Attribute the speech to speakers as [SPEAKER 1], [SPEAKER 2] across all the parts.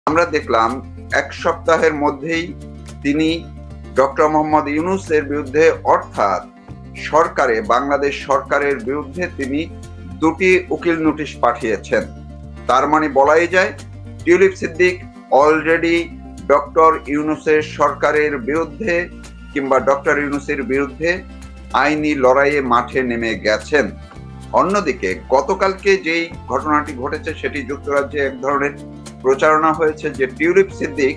[SPEAKER 1] আমরা দেখলাম এক সপ্তাহের মধ্যেই তিনি ডক্টর মোহাম্মদ ইউনূসের বিরুদ্ধে, অর্থাৎ বাংলাদেশ সরকারের বিরুদ্ধে তিনি 2টি উকিল নোটিশ পাঠিয়েছেন। তার মানে বলাই যায় টিউলিপ সিদ্দিক অলরেডি ডক্টর ইউনূসের সরকারের বিরুদ্ধে কিংবা ডক্টর ইউনূসের বিরুদ্ধে আইনি লড়াইয়ে মাঠে নেমে গেছেন। অন্যদিকে গতকালকে যেই ঘটনাটি ঘটেছে সেটি যুক্তরাজ্যে এক ধরনের প্রচারণা হয়েছে যে টিউলিপ সিদ্দিক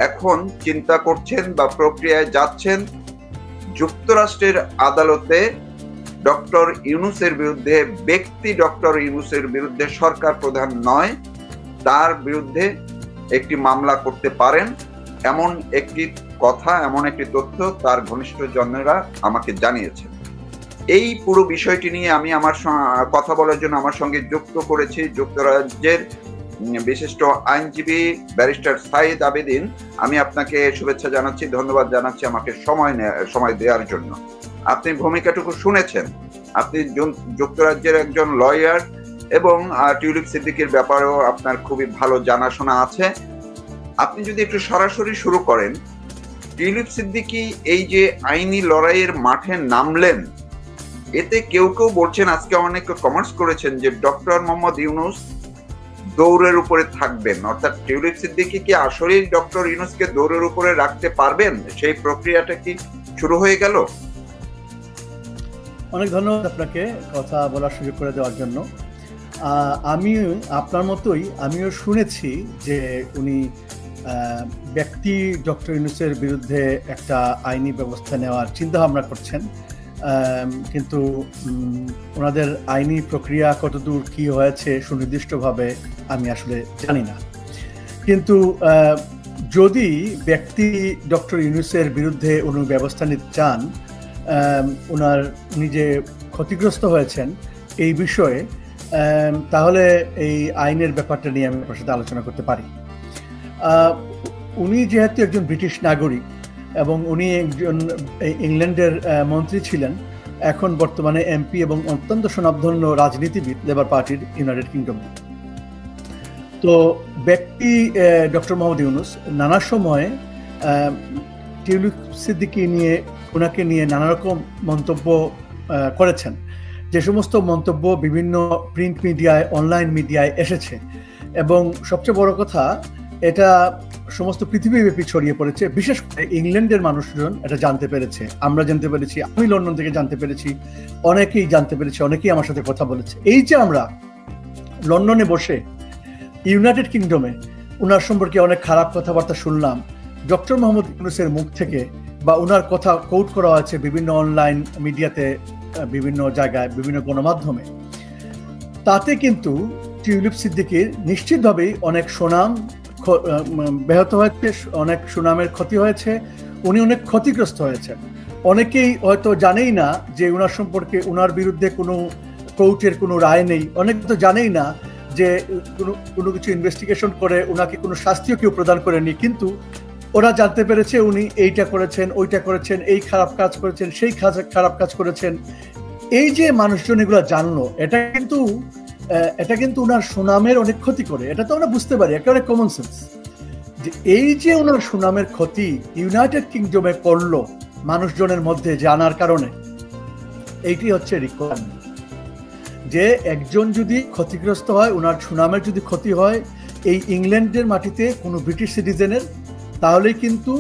[SPEAKER 1] এখন চিন্তা করছেন বা প্রক্রিয়ায় যাচ্ছেন যুক্তরাষ্ট্রের আদালতে ডক্টর ইউনূসের বিরুদ্ধে, ব্যক্তি ডক্টর ইউনূসের বিরুদ্ধে, সরকার প্রধান নয়, তার বিরুদ্ধে একটি মামলা করতে পারেন, এমন একটি কথা, এমন একটি তথ্য তার ঘনিষ্ঠজনেরা আমাকে জানিয়েছে। এই পুরো বিষয়টি নিয়ে আমি আমার কথা বলার জন্য আমার সঙ্গে যুক্ত করেছি যুক্তরাজ্যের বিশিষ্ট আইনজীবী ব্যারিস্টার সাইদ আবেদিন। আমি আপনাকে শুভেচ্ছা জানাচ্ছি, ধন্যবাদ জানাচ্ছি আমাকে সময় দেওয়ার জন্য। আপনি ভূমিকাটুকু শুনেছেন, আপনি যুক্তরাজ্যের একজন লয়ার এবং টিউলিপ সিদ্দিকের ব্যাপারেও আপনার খুবই ভালো জানাশোনা আছে। আপনি যদি একটু সরাসরি শুরু করেন, টিউলিপ সিদ্দিকি এই যে আইনি লড়াইয়ের মাঠে নামলেন, এতে কেউ কেউ বলছেন, আজকে অনেকে কমেন্টস করেছেন যে ডক্টর মোহাম্মদ ইউনূস দৌড়ের উপরে থাকবেন, অর্থাৎ টিউলিপ সিদ্দিকি কি আসলেই ডক্টর ইউনূসকে দৌড়ের উপরে রাখতে পারবেন? সেই প্রক্রিয়াটা কি শুরু হয়ে গেল?
[SPEAKER 2] অনেক ধন্যবাদ আপনাকে কথা বলার সুযোগ করে দেওয়ার জন্য। আমি আপনার মতোই আমিও শুনেছি যে উনি ব্যক্তি ডক্টর ইউনূসের বিরুদ্ধে একটা আইনি ব্যবস্থা নেওয়ার চিন্তা ভাবনা করছেন, কিন্তু ওনাদের আইনি প্রক্রিয়া কতদূর কি হয়েছে সুনির্দিষ্টভাবে আমি আসলে জানি না। কিন্তু যদি ব্যক্তি ডক্টর ইউনূসের বিরুদ্ধে উনি ব্যবস্থা নিতে চান, ওনার উনি যে ক্ষতিগ্রস্ত হয়েছেন এই বিষয়ে, তাহলে এই আইনের ব্যাপারটা নিয়ে আমি আপনার সাথে আলোচনা করতে পারি। উনি যেহেতু একজন ব্রিটিশ নাগরিক এবং উনি একজন ইংল্যান্ডের মন্ত্রী ছিলেন, এখন বর্তমানে এমপি এবং অত্যন্ত সুনামধন্য রাজনীতিবিদ লেবার পার্টির ইউনাইটেড কিংডম। তো ব্যক্তি ডক্টর মোহাম্মদ ইউনূস নানা সময়ে টিউলিপ সিদ্দিকি ওনাকে নিয়ে নানা রকম মন্তব্য করেছেন, যে সমস্ত মন্তব্য বিভিন্ন প্রিন্ট মিডিয়ায়, অনলাইন মিডিয়ায় এসেছে, এবং সবচেয়ে বড় কথা এটা সমস্ত পৃথিবীব্যাপী ছড়িয়ে পড়েছে। বিশেষ করে ইংল্যান্ডের মানুষজন এটা জানতে পেরেছে, আমরা জানতে পেরেছি, আমি লন্ডন থেকে জানতে পেরেছি, অনেকেই জানতে পেরেছে, অনেকেই আমার সাথে কথা বলেছে। এই যে আমরা লন্ডনে বসে ইউনাইটেড কিংডমে ওনার সম্পর্কে অনেক খারাপ কথাবার্তা শুনলাম ডক্টর মোহাম্মদ ইউনূসের মুখ থেকে, বা ওনার কথা কোট করা হয়েছে বিভিন্ন অনলাইন মিডিয়াতে, বিভিন্ন জায়গায়, বিভিন্ন গণমাধ্যমে, তাতে কিন্তু টিউলিপ সিদ্দিকির নিশ্চিতভাবেই অনেক সুনাম ব্যাহত হয়েছে, অনেক সুনামের ক্ষতি হয়েছে, উনি অনেক ক্ষতিগ্রস্ত হয়েছেন। অনেকেই হয়তো জানেই না যে ওনার সম্পর্কে, ওনার বিরুদ্ধে কোনো কোর্টের কোনো রায় নেই, অনেকে তো জানেই না যে কোনো কিছু ইনভেস্টিগেশন করে ওনাকে কোনো শাস্তিও কেউ প্রদান করেনি, কিন্তু ওরা জানতে পেরেছে উনি এইটা করেছেন, ওইটা করেছেন, এই খারাপ কাজ করেছেন, সেই খারাপ কাজ করেছেন। এই যে মানুষজন এগুলো জানলো, এটা কিন্তু ওনার সুনামের অনেক ক্ষতি করে। এটা তো আমরা বুঝতে পারি, একেবারে কমন সেন্স, যে এই যে ওনার সুনামের ক্ষতি ইউনাইটেড কিংডমে করলো মানুষজনের মধ্যে জানার কারণে, এইটি হচ্ছে রিকোয়ারমেন্ট। যে একজন যদি ক্ষতিগ্রস্ত হয়, ওনার সুনামের যদি ক্ষতি হয় এই ইংল্যান্ডের মাটিতে কোনো ব্রিটিশ সিটিজেনের, তাহলেই কিন্তু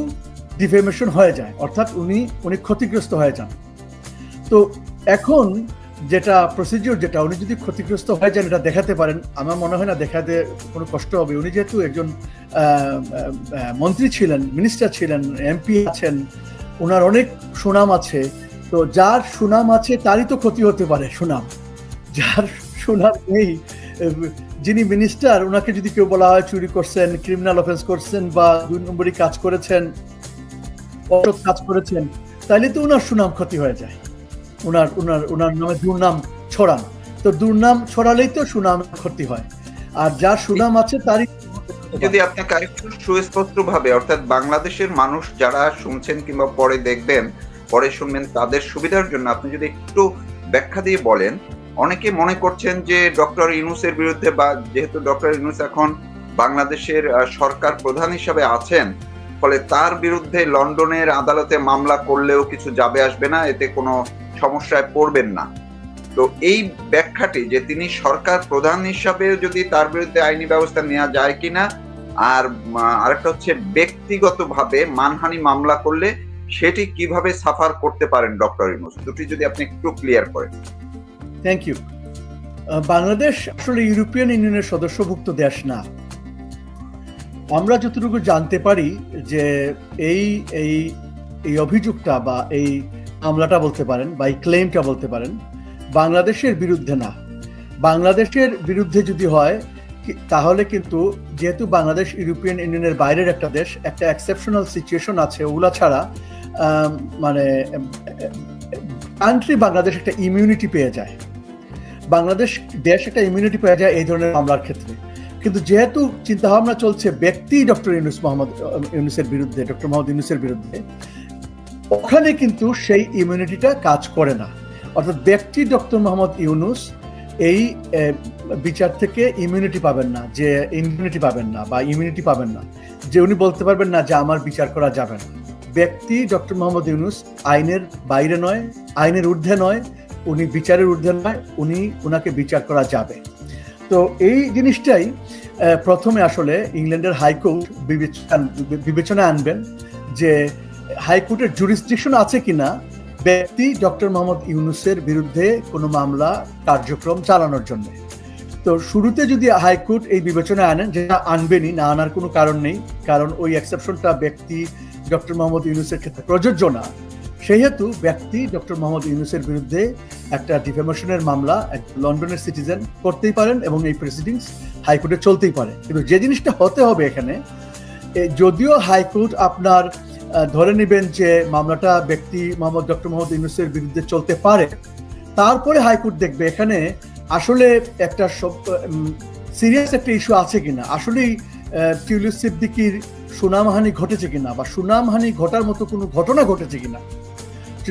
[SPEAKER 2] ডিফেমেশন হয়ে যায়, অর্থাৎ উনি ক্ষতিগ্রস্ত হয়ে যান। তো এখন যেটা প্রসিডিওর, যেটা উনি যদি ক্ষতিগ্রস্ত হয়ে যান এটা দেখাতে পারেন, আমার মনে হয় না দেখাতে কোনো কষ্ট হবে। উনি যেহেতু একজন মন্ত্রী ছিলেন, মিনিস্টার ছিলেন, এমপি আছেন, ওনার অনেক সুনাম আছে, তো যার সুনাম আছে তারই তো ক্ষতি হতে পারে। সুনাম যার সুনাম নেই, যিনি মিনিস্টার, ওনাকে যদি কেউ বলা হয় চুরি করছেন, ক্রিমিনাল অফেন্স করছেন, বা 2 নম্বরই কাজ করেছেন, অসৎ কাজ করেছেন, তাহলে তো ওনার সুনাম ক্ষতি হয়ে যায়। ওনার নামে দুর্নাম ছড়ান, তো দুর্নাম ছড়ালেই তো সুনাম ক্ষতি হয়। আর যার সুনাম আছে তারই,
[SPEAKER 1] যদি আপনাকে আরেকটু সুস্পষ্ট ভাবে, অর্থাৎ বাংলাদেশের মানুষ যারা শুনছেন কিংবা পরে দেখবেন, পরে শুনবেন, তাদের সুবিধার জন্য আপনি যদি একটু ব্যাখ্যা দিয়ে বলেন। অনেকে মনে করছেন যে ডক্টর ইউনূসের বিরুদ্ধে, বা যেহেতু ডক্টর ইউনূস এখন বাংলাদেশের সরকার প্রধান হিসাবে আছেন, ফলে তার বিরুদ্ধে লন্ডনের আদালতে মামলা করলেও কিছু যাবে আসবে না, এতে কোনো সমস্যায় পড়বেন না। তো এই ব্যাখ্যাটি যে তিনি সরকার প্রধান হিসাবে যদি তার বিরুদ্ধে আইনি ব্যবস্থা নেওয়া যায় কিনা, আর আরেকটা হচ্ছে ব্যক্তিগতভাবে মানহানি মামলা করলে সেটি কিভাবে সাফার করতে পারেন ডক্টর ইউনূস, দুটি যদি আপনি একটু ক্লিয়ার করেন।
[SPEAKER 2] Thank you. বাংলাদেশ আসলে ইউরোপিয়ান ইউনিয়নের সদস্যভুক্ত দেশ না। আমরা যতটুকু জানতে পারি যে এই এই এই অভিযোগটা বা এই মামলাটা বলতে পারেন বা এই ক্লেমটা বলতে পারেন বাংলাদেশের বিরুদ্ধে না। বাংলাদেশের বিরুদ্ধে যদি হয় তাহলে কিন্তু যেহেতু বাংলাদেশ ইউরোপিয়ান ইউনিয়নের বাইরের একটা দেশ, একটা এক্সেপশনাল সিচুয়েশন আছে, ওগুলা ছাড়া মানে কান্ট্রি বাংলাদেশ একটা ইমিউনিটি পেয়ে যায়, বাংলাদেশ দেশ একটা ইমিউনিটি পেয়ে যায় এই ধরনের মামলার ক্ষেত্রে। কিন্তু যেহেতু চিন্তাভাবনা চলছে ব্যক্তি ডক্টর ইউনূসের বিরুদ্ধে, ডক্টর মোহাম্মদ ইউনূসের বিরুদ্ধে, ওখানে কিন্তু সেই ইমিউনিটিটা কাজ করে না। অর্থাৎ ব্যক্তি ডক্টর মোহাম্মদ ইউনূস এই বিচার থেকে ইমিউনিটি পাবেন না, যে ইমিউনিটি পাবেন না বা ইমিউনিটি পাবেন না, যে উনি বলতে পারবেন না যে আমার বিচার করা যাবে না। ব্যক্তি ডক্টর মোহাম্মদ ইউনূস আইনের বাইরে নয়, আইনের ঊর্ধ্বে নয়, উনি বিচারের ঊর্ধ্বে নয়, উনাকে বিচার করা যাবে। তো এই জিনিসটাই প্রথমে আসলে ইংল্যান্ডের হাইকোর্ট বিবেচনায় আনবেন যে হাইকোর্টের জুরিসডিকশন আছে কিনা ব্যক্তি ডক্টর মোহাম্মদ ইউনূসের বিরুদ্ধে কোনো মামলা কার্যক্রম চালানোর জন্য। তো শুরুতে যদি হাইকোর্ট এই বিবেচনায় আনেন, যেটা আনবেনই, না আনার কোনো কারণ নেই, কারণ ওই এক্সেপশনটা ব্যক্তি ডক্টর মোহাম্মদ ইউনূসের ক্ষেত্রে প্রযোজ্য না, সেহেতু ব্যক্তি ডক্টর মোহাম্মদ ইউনূসের বিরুদ্ধে একটা ডিফেমেশনের মামলা লন্ডনের সিটিজেন করতেই পারেন এবং এই প্রসিডিংস হাইকোর্টে চলতেই পারে। কিন্তু যে জিনিসটা হতে হবে এখানে, যদিও হাইকোর্ট আপনার ধরে নেবেন যে মামলাটা ব্যক্তি ডক্টর মোহাম্মদ ইউনূসের বিরুদ্ধে চলতে পারে, তারপরে হাইকোর্ট দেখবে এখানে আসলে একটা সিরিয়াস একটা ইস্যু আছে কিনা, আসলেই টিউলিপ সিদ্দিকীর সুনামহানি ঘটেছে কিনা বা সুনামহানি ঘটার মতো কোনো ঘটনা ঘটেছে কিনা।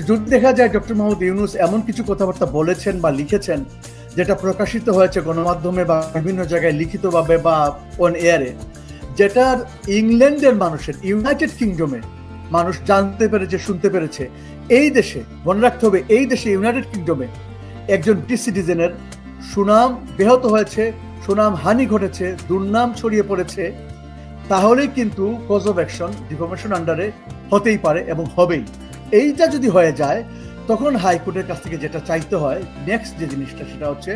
[SPEAKER 2] যদি দেখা যায় ডক্টর মোহাম্মদ ইউনূস এমন কিছু কথাবার্তা বলেছেন বা লিখেছেন যেটা প্রকাশিত হয়েছে গণমাধ্যমে বা বিভিন্ন জায়গায় লিখিতভাবে বা অন এয়ারে, যেটার ইংল্যান্ডের মানুষের, ইউনাইটেড কিংডমে মানুষ জানতে পেরেছে, শুনতে পেরেছে, এই দেশে মনে রাখতে হবে, এই দেশে ইউনাইটেড কিংডমে একজন ব্রিটিশ সিটিজেনের সুনাম ব্যাহত হয়েছে, সুনাম হানি ঘটেছে, দুর্নাম ছড়িয়ে পড়েছে, তাহলেই কিন্তু কজ অফ অ্যাকশন ডিফামেশন আন্ডারে হতেই পারে এবং হবেই। এইটা যদি হয়ে যায় তখন হাইকোর্টের কাছ থেকে যেটা চাইতে হয়, নেক্সট যে জিনিসটা, সেটা হচ্ছে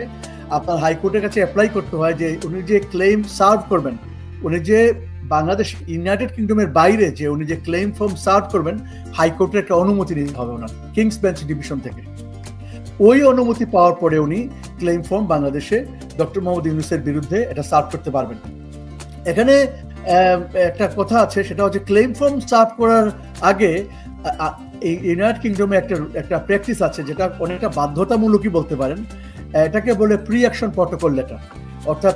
[SPEAKER 2] আপনার হাইকোর্টের কাছে অ্যাপ্লাই করতে হয় যে উনি যে ক্লেম সার্ভ করবেন, উনি যে বাংলাদেশ ইউনাইটেড কিংডমের বাইরে যে উনি যে ক্লেম ফর্ম সার্ভ করবেন, হাইকোর্টের একটা অনুমতি নিতে হবে ওনার কিংস বেঞ্চ ডিভিশন থেকে। ওই অনুমতি পাওয়ার পরে উনি ক্লেম ফর্ম বাংলাদেশে ডক্টর মোহাম্মদ ইউনূসের বিরুদ্ধে এটা সার্ভ করতে পারবেন। এখানে একটা কথা আছে, সেটা হচ্ছে ক্লেম ফর্ম সার্ভ করার আগে ইউনাইটেড কিংডমে একটা প্র্যাকটিস আছে যেটা অনেকটা বাধ্যতামূলকই বলতে পারেন, এটাকে বলে প্রি অ্যাকশন প্রটোকল লেটার। অর্থাৎ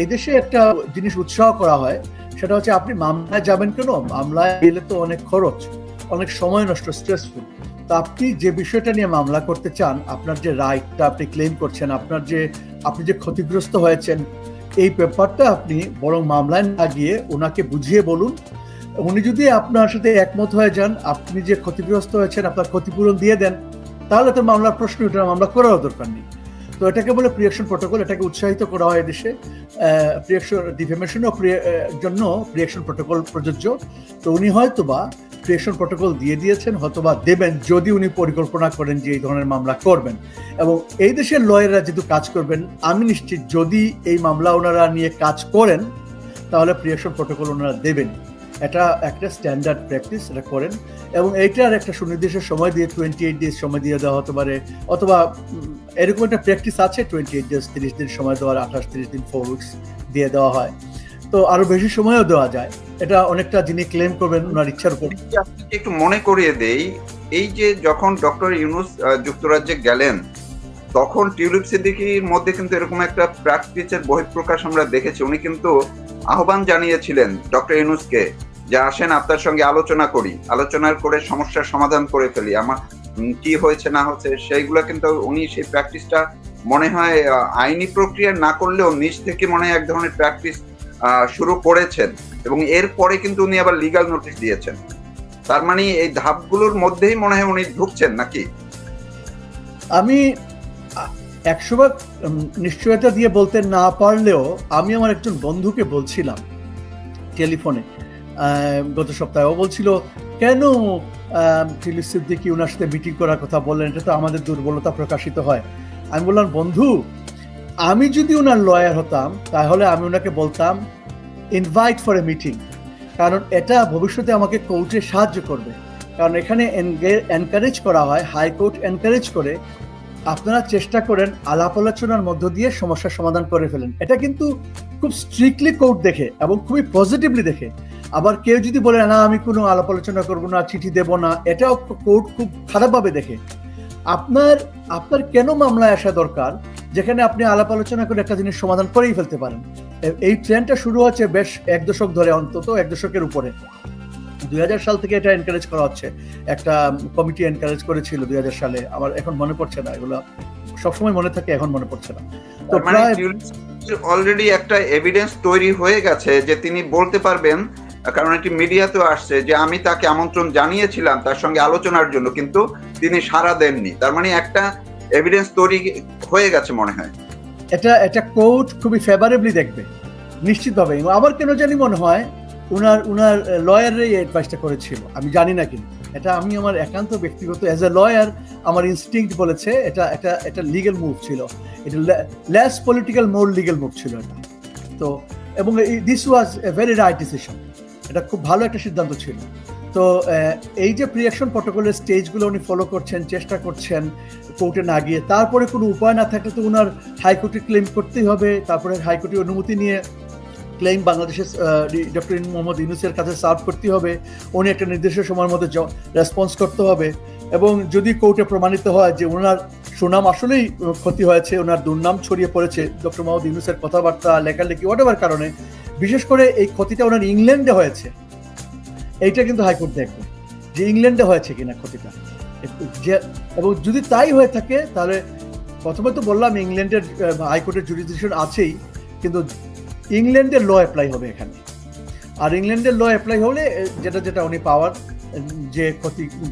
[SPEAKER 2] এই দেশে একটা জিনিস উৎসাহ করা হয়, সেটা হচ্ছে আপনি মামলায় যাবেন কেন, মামলায় গেলে তো অনেক খরচ, অনেক সময় নষ্ট, স্ট্রেসফুল। তো আপনি যে বিষয়টা নিয়ে মামলা করতে চান, আপনার যে রাইটটা আপনি ক্লেম করছেন, আপনি যে ক্ষতিগ্রস্ত হয়েছেন, এই পেপারটা আপনি বরং মামলায় না গিয়ে ওনাকে বুঝিয়ে বলুন। উনি যদি আপনার সাথে একমত হয়ে যান, আপনি যে ক্ষতিগ্রস্ত হয়েছেন আপনার ক্ষতিপূরণ দিয়ে দেন, তাহলে তো মামলার প্রশ্ন ওটা মামলা করার দরকার নেই। তো এটাকে বলে প্রি অ্যাকশন প্রটোকল, এটাকে উৎসাহিত করা হয় দেশে। প্রি অ্যাকশন ডিফেমেশনও জন্য প্রি অ্যাকশন প্রটোকল প্রযোজ্য। তো উনি হয়তোবা প্রি অ্যাকশন প্রটোকল দিয়ে দিয়েছেন, হয়তোবা দেবেন, যদি উনি পরিকল্পনা করেন যে এই ধরনের মামলা করবেন। এবং এই দেশের লয়াররা যেহেতু কাজ করবেন, আমি নিশ্চিত যদি এই মামলা ওনারা নিয়ে কাজ করেন তাহলে প্রি অ্যাকশন প্রটোকল ওনারা দেবেন। এটা একটা স্ট্যান্ডার্ড প্র্যাকটিস, এটা করেন। এবং এইটার একটা সুনির্দিষ্ট সময় দিয়ে 28 ডেজ সময় দিয়ে দেওয়া হতে পারে, অথবা এরকম একটা প্র্যাকটিস আছে 28 ডেজ, 30 দিন সময় দেওয়ার, 28-30 দিন 4 উইকস দিয়ে দেওয়া হয়। তো আরো বেশি সময়ও দেওয়া যায়, এটা অনেকটা যিনি ক্লেম করবেন ওনার ইচ্ছার উপর।
[SPEAKER 1] একটু মনে করিয়ে দেই, এই যে যখন ডক্টর ইউনূস যুক্তরাজ্যে গেলেন, তখন টিউলিপ সিদ্দিকীর মধ্যে কিন্তু এরকম একটা প্র্যাকটিসের বহিঃপ্রকাশ আমরা দেখেছি। উনি কিন্তু আহ্বান জানিয়েছিলেন ডক্টর ইউনূসকে যে আসেন আপনার সঙ্গে আলোচনা করি, আলোচনা করে সমস্যার সমাধান করে ফেলি, আমার কি হয়েছে না হচ্ছে সেইগুলো। কিন্তু উনি সেই প্র্যাকটিসটা মনে হয় আইনি প্রক্রিয়া না করলেও নিজ থেকে মনে হয় এক ধরনের প্র্যাকটিস শুরু করেছেন এবং এরপরে কিন্তু উনি আবার লিগ্যাল নোটিশ দিয়েছেন। তার মানে এই ধাপগুলোর মধ্যেই মনে হয় উনি ঢুকছেন নাকি?
[SPEAKER 2] আমি 100% নিশ্চয়তা দিয়ে বলতে না পারলেও আমি আমার একজন বন্ধুকে বলছিলাম টেলিফোনে গত সপ্তাহে, ও বলছিল কেন টিউলিপ সিদ্দিকী ওনার সাথে মিটিং করার কথা বললেন, এটা তো আমাদের দুর্বলতা প্রকাশিত হয়। আমি বললাম, বন্ধু, আমি যদি ওনার লয়ার হতাম তাহলে আমি ওনাকে বলতাম ইনভাইট ফর এ মিটিং, কারণ এটা ভবিষ্যতে আমাকে কোর্টে সাহায্য করবে। কারণ এখানে এনকারেজ করা হয়, হাইকোর্ট এনকারেজ করে আপনারা চেষ্টা করেন আলাপ আলোচনার মধ্য দিয়ে সমস্যার সমাধান করে ফেলেন। এটা কিন্তু খুব স্ট্রিক্টলি কোর্ট দেখে এবং খুবই পজিটিভলি দেখে। আবার কেউ যদি বলে না আমি কোনো আলাপ আলোচনা করবো না, চিঠি দেব না, এটাও কোর্ট খুব খারাপভাবে দেখে। আপনার কেন মামলায় আসা দরকার যেখানে আপনি আলাপ আলোচনা করে একটা জিনিস সমাধান করেই ফেলতে পারেন? এই ট্রেন্ডটা শুরু হচ্ছে বেশ 1 দশক ধরে, অন্তত 1 দশকের উপরে। 2000 সাল থেকে এটা এনকারেজ করা হচ্ছে। একটা কমিটি এনকারেজ করেছিল 2000 সালে, আমার এখন মনে পড়ছে না, এগুলো সবসময় মনে থাকে, এখন মনে পড়ছে না। তো
[SPEAKER 1] অলরেডি একটা এভিডেন্স তৈরি হয়ে গেছে যে তিনি বলতে পারবেন, কারণ এটি মিডিয়াতেও আসছে যে আমি তাকে আমন্ত্রণ জানিয়েছিলাম তার সঙ্গে আলোচনার জন্য, কিন্তু তিনি সাড়া দেননি। তার মানে একটা এভিডেন্স তৈরি হয়ে গেছে মনে হয়।
[SPEAKER 2] এটা কোর্ট খুবই ফেভারেবলি দেখবে নিশ্চিতভাবে। আমার কেন জানি মনে হয় উনার লয়াররাই এই অ্যাডভাইসটা করেছিল, আমি জানি না কিন্তু এটা আমি আমার একান্ত ব্যক্তিগত অ্যাজ এ লয়ার আমার ইনস্টিংক্ট বলেছে এটা লিগ্যাল মুভ ছিল, এটা লেস পলিটিক্যাল মোর লিগ্যাল মুভ ছিল এটা। তো এবং this was a very right decision, এটা খুব ভালো একটা সিদ্ধান্ত ছিল। তো এই যে প্রি অ্যাকশন প্রটোকলের স্টেজগুলো উনি ফলো করছেন, চেষ্টা করছেন কোর্টে না গিয়ে, তারপরে কোনো উপায় না থাকলে তো ওনার হাইকোর্টে ক্লেম করতেই হবে, তারপরে হাইকোর্টের অনুমতি নিয়ে ক্লেম বাংলাদেশের ডক্টর মোহাম্মদ ইউনূসের কাছে সার্ভ করতে হবে, উনি একটা নির্দিষ্ট সময়ের মধ্যে রেসপন্স করতে হবে। এবং যদি কোর্টে প্রমাণিত হয় যে ওনার সুনাম আসলেই ক্ষতি হয়েছে, ওনার দুর্নাম ছড়িয়ে পড়েছে ডক্টর মোহাম্মদ ইউনূসের কথাবার্তা, লেখালেখি, হোয়াটএভার কারণে, বিশেষ করে এই ক্ষতিটা ওনার ইংল্যান্ডে হয়েছে, এইটা কিন্তু হাইকোর্ট দেখবে যে ইংল্যান্ডে হয়েছে কিনা ক্ষতিটা। এবং যদি তাই হয়ে থাকে তাহলে প্রথমে তো বললাম ইংল্যান্ডের হাইকোর্টের জুরিসডিকশন আছেই, কিন্তু ইংল্যান্ডের ল অ্যাপ্লাই হবে এখানে। আর ইংল্যান্ডের ল অ্যাপ্লাই হলে যেটা উনি পাওয়ার,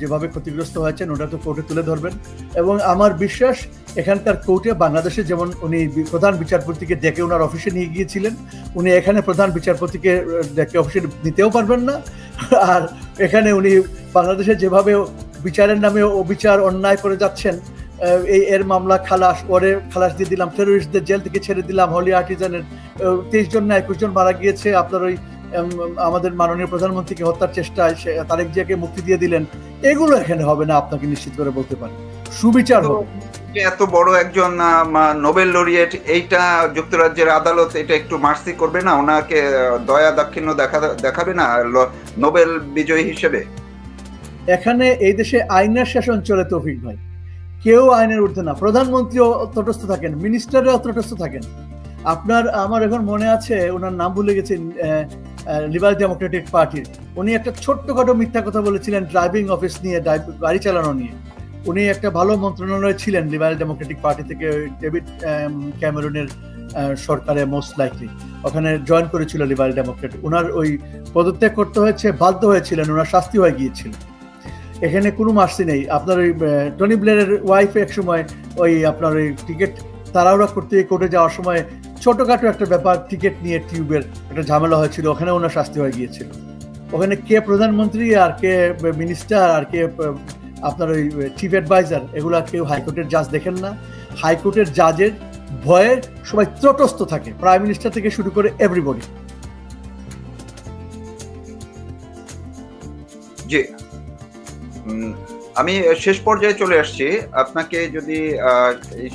[SPEAKER 2] যেভাবে ক্ষতিগ্রস্ত হয়েছেন ওটা তো কোর্টে তুলে ধরবেন। এবং আমার বিশ্বাস এখানকার কোর্টে বাংলাদেশে যেমন উনি প্রধান বিচারপতিকে ডেকে ওনার অফিসে নিয়ে গিয়েছিলেন, উনি এখানে প্রধান বিচারপতিকে ডেকে অফিসে নিতেও পারবেন না। আর এখানে উনি বাংলাদেশে যেভাবে বিচারের নামে অবিচার অন্যায় করে যাচ্ছেন, এর মামলা খালাস দিয়ে দিলাম, টেরোরিস্টদের জেল থেকে ছেড়ে দিলাম, হলি আর্টিজানের 23 জন না 21 জন মারা গিয়েছে আপনার ওই আমাদের মাননীয় প্রধানমন্ত্রীকে হত্যার চেষ্টায়, তারেক জিয়াকে মুক্তি দিয়ে দিলেন, এগুলো এখানে হবে না, আপনাকে নিশ্চিত করে বলতে পারি। সুবিচার হবে।
[SPEAKER 1] এত বড় একজন নোবেল লরিয়েট, এইটা যুক্তরাজ্যের আদালত এটা একটু মার্সি করবে না, ওনাকে দয়া দাক্ষিণ্য দেখাবে না নোবেল বিজয়ী হিসেবে?
[SPEAKER 2] এখানে এই দেশে আইনের শাসন চলে তৌফিক ভাই, কেউ আইনের ঊর্ধ্বে না। প্রধানমন্ত্রীও তটস্থ থাকেন, মিনিস্টাররাও তটস্থ থাকেন। আমার এখন মনে আছে, ওনার নাম ভুলে গেছি, লিবারেল ডেমোক্রেটিক পার্টির, উনি একটা ছোট্টখাটো মিথ্যা কথা বলেছিলেন ড্রাইভিং অফিস নিয়ে, গাড়ি চালানো নিয়ে। উনি একটা ভালো মন্ত্রণালয়ে ছিলেন লিবারেল ডেমোক্রেটিক পার্টি থেকে, ডেভিড ক্যামেরনের সরকারে মোস্ট লাইকলি ওখানে জয়েন করেছিল লিবারেল ডেমোক্রেট। ওনার ওই পদত্যাগ করতে হয়েছে, বাধ্য হয়েছিলেন, ওনার শাস্তি হয়ে গিয়েছিল। এখানে কোনো মার্সি নেই। আপনার ওই টনি ব্লেয়ারের ওয়াইফ এক সময় ওই আপনার ওই টিকিট তাড়াহুড়া করতে কোর্টে যাওয়ার সময় ছোটখাটো একটা ব্যাপার, টিকিট নিয়ে টিউবের একটা ঝামেলা হয়েছিল, ওখানে ওনার শাস্তি হয়ে গিয়েছিল। ওখানে কে প্রধানমন্ত্রী আর কে মিনিস্টার আর কে আপনার ওই চিফ অ্যাডভাইজার, এগুলা কেউ হাইকোর্টের জাজ দেখেন না। হাইকোর্টের জাজের ভয়ে সবাই তটস্থ থাকে, প্রাইম মিনিস্টার থেকে শুরু করে এভরিবডি।
[SPEAKER 1] জি, আমি শেষ পর্যায়ে চলে আসছি। আপনাকে যদি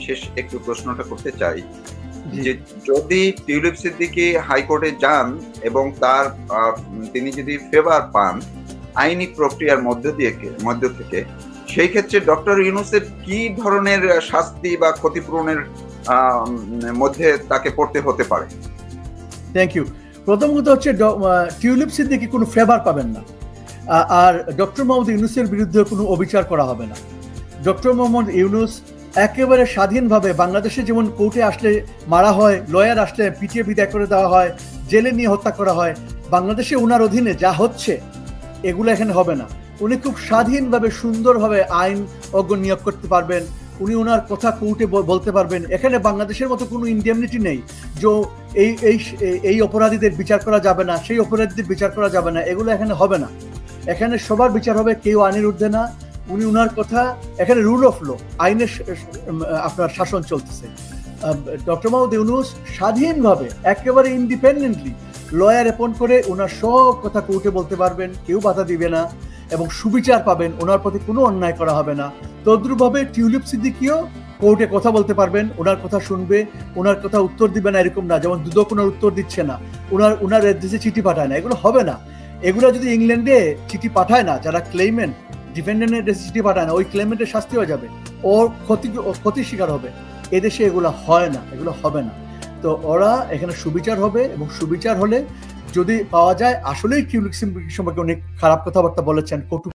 [SPEAKER 1] শেষ একটু প্রশ্নটা করতে চাই যে যদি টিউলিপ সিদ্দিকী হাইকোর্টে যান এবং তিনি যদি ফেভার পান আইনি প্রক্রিয়ার মধ্য থেকে, সেই ক্ষেত্রে ডক্টর ইউনূসের কি ধরনের শাস্তি বা ক্ষতিপূরণের মধ্যে তাকে পড়তে হতে পারে?
[SPEAKER 2] Thank you. প্রথম কথা হচ্ছে টিউলিপ সিদ্দিকী কোনো ফেভার পাবেন না, আর ডক্টর মোহাম্মদ ইউনূসের বিরুদ্ধে কোনো অবিচার করা হবে না। ডক্টর মোহাম্মদ ইউনূস একেবারে স্বাধীনভাবে, বাংলাদেশে যেমন কোর্টে আসলে মারা হয়, লয়ার আসলে পিটিয়ে বিদায় করে দেওয়া হয়, জেলে নিয়ে হত্যা করা হয়। বাংলাদেশে উনার অধীনে যা হচ্ছে এগুলো এখানে হবে না। উনি খুব স্বাধীনভাবে সুন্দরভাবে আইন অজ্ঞ নিয়োগ করতে পারবেন, উনি ওনার কথা কোর্টে বলতে পারবেন। এখানে বাংলাদেশের মতো কোনো ইন্ডেমনিটি নেই যে এই অপরাধীদের বিচার করা যাবে না, সেই অপরাধীদের বিচার করা যাবে না, এগুলো এখানে হবে না। এখানে সবার বিচার হবে, কেউ আইনের ঊর্ধ্বে না। উনি ওনার কথা, এখানে রুল অফ ল, আইনের আপনার শাসন চলতেছে। ডক্টর মোহাম্মদ ইউনূস স্বাধীনভাবে একেবারে ইন্ডিপেন্ডেন্টলি লয়ার অ্যাপয়েন্ট করে ওনার সব কথা কোর্টে বলতে পারবেন, কেউ বাধা দিবে না এবং সুবিচার পাবেন, ওনার প্রতি কোনো অন্যায় করা হবে না। তদ্রুপভাবে টিউলিপ সিদ্দিকীও কোর্টে কথা বলতে পারবেন, ওনার কথা শুনবে, ওনার কথা উত্তর দিবে না এরকম না, যেমন দুদক ওনার উত্তর দিচ্ছে না, ওনার দেশে চিঠি পাঠায় না, এগুলো হবে না। এগুলো যদি ইংল্যান্ডে চিঠি পাঠায় না, যারা ক্লেইমেন্ট ডিফেন্ডেন্টের দেশে চিঠি পাঠায় না, ওই ক্লেইমেন্টের শাস্তি হয়ে যাবে, ওর ক্ষতির শিকার হবে। এদেশে এগুলো হয় না, এগুলো হবে না। তো ওরা এখানে সুবিচার হবে, এবং সুবিচার হলে যদি পাওয়া যায় আসলেই টিউলিপ সিদ্দিকী সম্পর্কে অনেক খারাপ কথাবার্তা বলেছেন, কটু